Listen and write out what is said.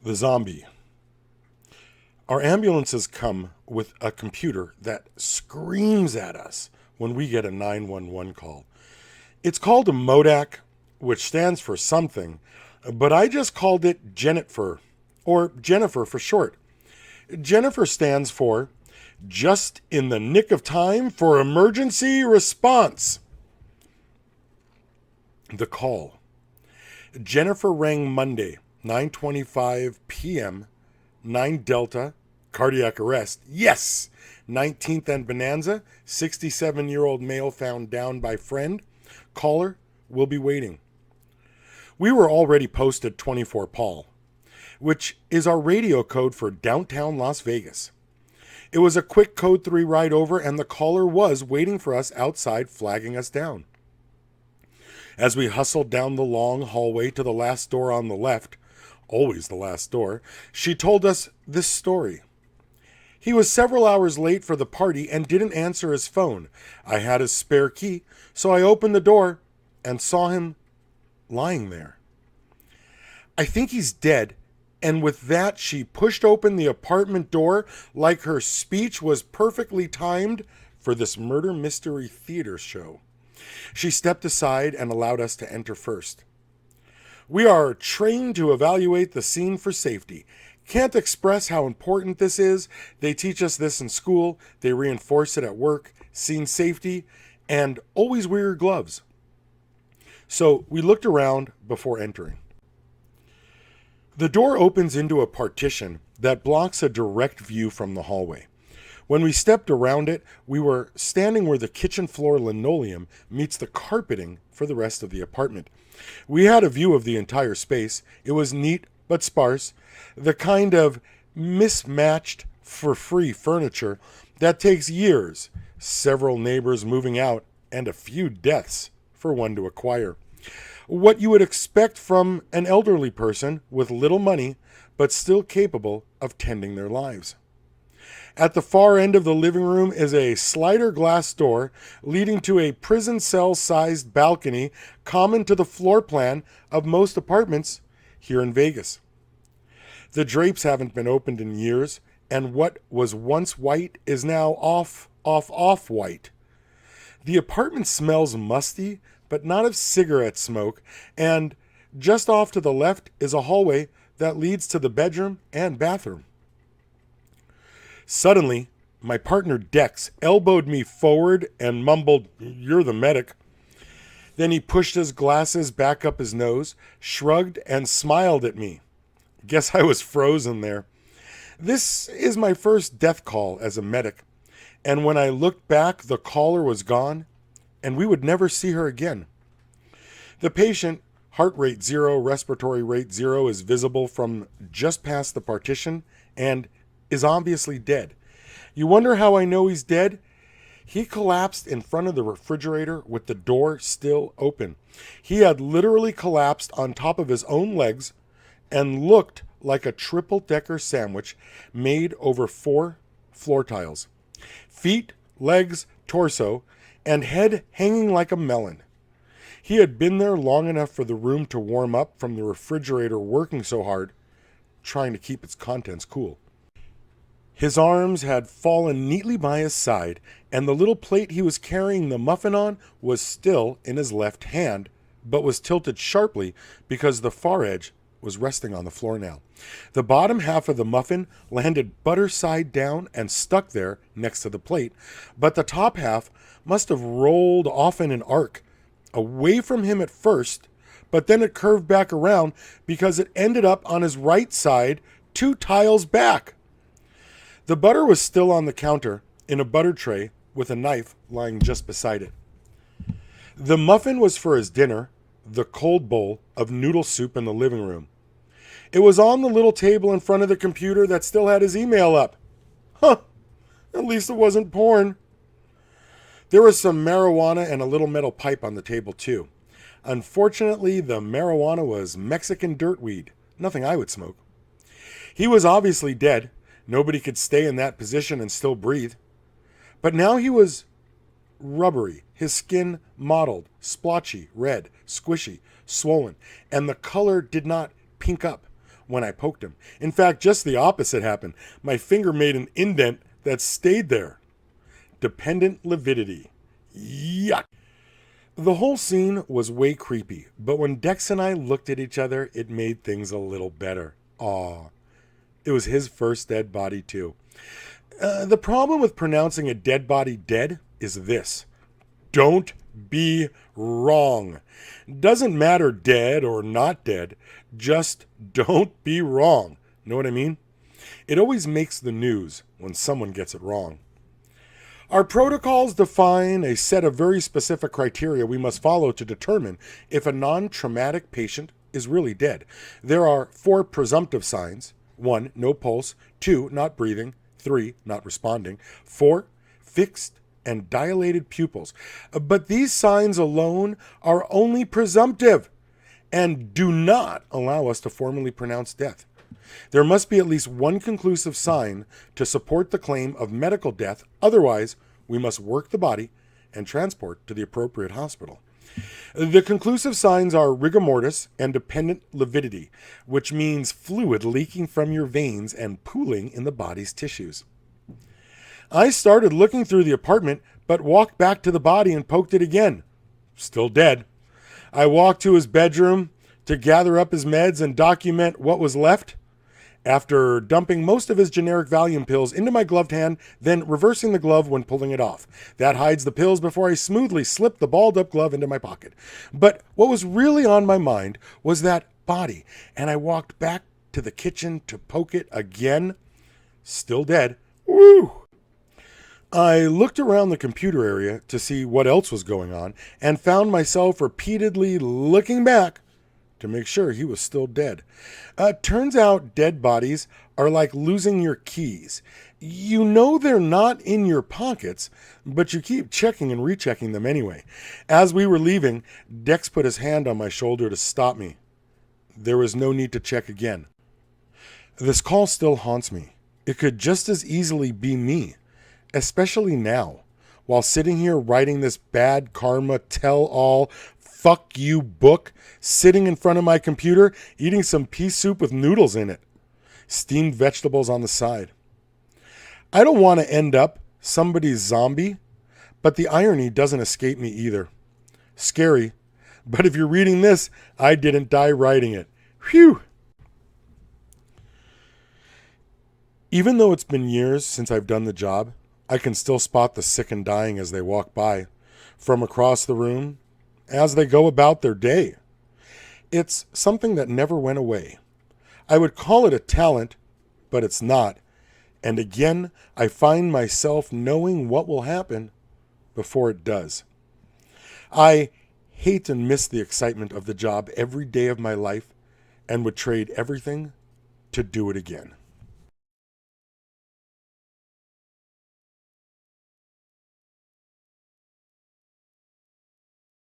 The zombie. Our ambulances come with a computer that screams at us when we get a 911 call. It's called a MODAC, which stands for something, but I just called it Jennifer, or Jennifer for short. Jennifer stands for Just in the Nick of Time for Emergency Response. The call. Jennifer rang Monday, 9:25 p.m., 9 Delta, cardiac arrest. Yes! 19th and Bonanza, 67-year-old male found down by friend. Caller will be waiting. We were already posted 24 Paul, which is our radio code for downtown Las Vegas. It was a quick code 3 ride over, and the caller was waiting for us outside, flagging us down. As we hustled down the long hallway to the last door on the left, always the last door, she told us this story. He was several hours late for the party and didn't answer his phone. I had his spare key, so I opened the door and saw him lying there. I think he's dead, and with that she pushed open the apartment door like her speech was perfectly timed for this murder mystery theater show. She stepped aside and allowed us to enter first. We are trained to evaluate the scene for safety. Can't express how important this is. They teach us this in school. They reinforce it at work. Scene safety, and always wear your gloves. So we looked around before entering. The door opens into a partition that blocks a direct view from the hallway. When we stepped around it, we were standing where the kitchen floor linoleum meets the carpeting for the rest of the apartment. We had a view of the entire space. It was neat but sparse, the kind of mismatched for free furniture that takes years, several neighbors moving out, and a few deaths for one to acquire. What you would expect from an elderly person with little money, but still capable of tending their lives. At the far end of the living room is a slider glass door leading to a prison cell-sized balcony common to the floor plan of most apartments here in Vegas. The drapes haven't been opened in years, and what was once white is now off-white. The apartment smells musty, but not of cigarette smoke, and just off to the left is a hallway that leads to the bedroom and bathroom. Suddenly, my partner Dex elbowed me forward and mumbled, "You're the medic." Then he pushed his glasses back up his nose, shrugged, and smiled at me. Guess I was frozen there. This is my first death call as a medic, and when I looked back, the caller was gone, and we would never see her again. The patient, heart rate 0, respiratory rate 0, is visible from just past the partition and is obviously dead. You wonder how I know he's dead? He collapsed in front of the refrigerator with the door still open. He had literally collapsed on top of his own legs and looked like a triple-decker sandwich made over 4 floor tiles. Feet, legs, torso, and head hanging like a melon. He had been there long enough for the room to warm up from the refrigerator working so hard, trying to keep its contents cool. His arms had fallen neatly by his side, and the little plate he was carrying the muffin on was still in his left hand, but was tilted sharply because the far edge was resting on the floor now. The bottom half of the muffin landed butter side down and stuck there next to the plate, but the top half must have rolled off in an arc, away from him at first, but then it curved back around because it ended up on his right side, 2 tiles back. The butter was still on the counter in a butter tray with a knife lying just beside it. The muffin was for his dinner, the cold bowl of noodle soup in the living room. It was on the little table in front of the computer that still had his email up. Huh, at least it wasn't porn. There was some marijuana and a little metal pipe on the table too. Unfortunately, the marijuana was Mexican dirtweed, nothing I would smoke. He was obviously dead. Nobody could stay in that position and still breathe. But now he was rubbery, his skin mottled, splotchy, red, squishy, swollen, and the color did not pink up. when I poked him. In fact, just the opposite happened. My finger made an indent that stayed there. Dependent lividity. Yuck. The whole scene was way creepy, but when Dex and I looked at each other, it made things a little better. Aw. It was his first dead body, too. The problem with pronouncing a dead body dead is this. Don't be wrong. Doesn't matter dead or not dead. Just don't be wrong. Know what I mean? It always makes the news when someone gets it wrong. Our protocols define a set of very specific criteria we must follow to determine if a non-traumatic patient is really dead. There are 4 presumptive signs. 1, no pulse. 2, not breathing. 3, not responding. 4, fixed and dilated pupils. But these signs alone are only presumptive and do not allow us to formally pronounce death. There must be at least one conclusive sign to support the claim of medical death. Otherwise, we must work the body and transport to the appropriate hospital. The conclusive signs are rigor mortis and dependent lividity, which means fluid leaking from your veins and pooling in the body's tissues. I started looking through the apartment, but walked back to the body and poked it again. Still dead. I walked to his bedroom to gather up his meds and document what was left. After dumping most of his generic Valium pills into my gloved hand, then reversing the glove when pulling it off. That hides the pills before I smoothly slip the balled up glove into my pocket. But what was really on my mind was that body, and I walked back to the kitchen to poke it again. Still dead. Woo! I looked around the computer area to see what else was going on and found myself repeatedly looking back to make sure he was still dead. Turns out dead bodies are like losing your keys. You know they're not in your pockets, but you keep checking and rechecking them anyway. As we were leaving, Dex put his hand on my shoulder to stop me. There was no need to check again. This call still haunts me. It could just as easily be me, especially now, while sitting here writing this bad karma tell-all fuck you book, sitting in front of my computer, eating some pea soup with noodles in it, steamed vegetables on the side. I don't want to end up somebody's zombie, but the irony doesn't escape me either. Scary, but if you're reading this, I didn't die writing it. Phew! Even though it's been years since I've done the job, I can still spot the sick and dying as they walk by, from across the room, as they go about their day. It's something that never went away. I would call it a talent, but it's not. And again, I find myself knowing what will happen before it does. I hate and miss the excitement of the job every day of my life and would trade everything to do it again.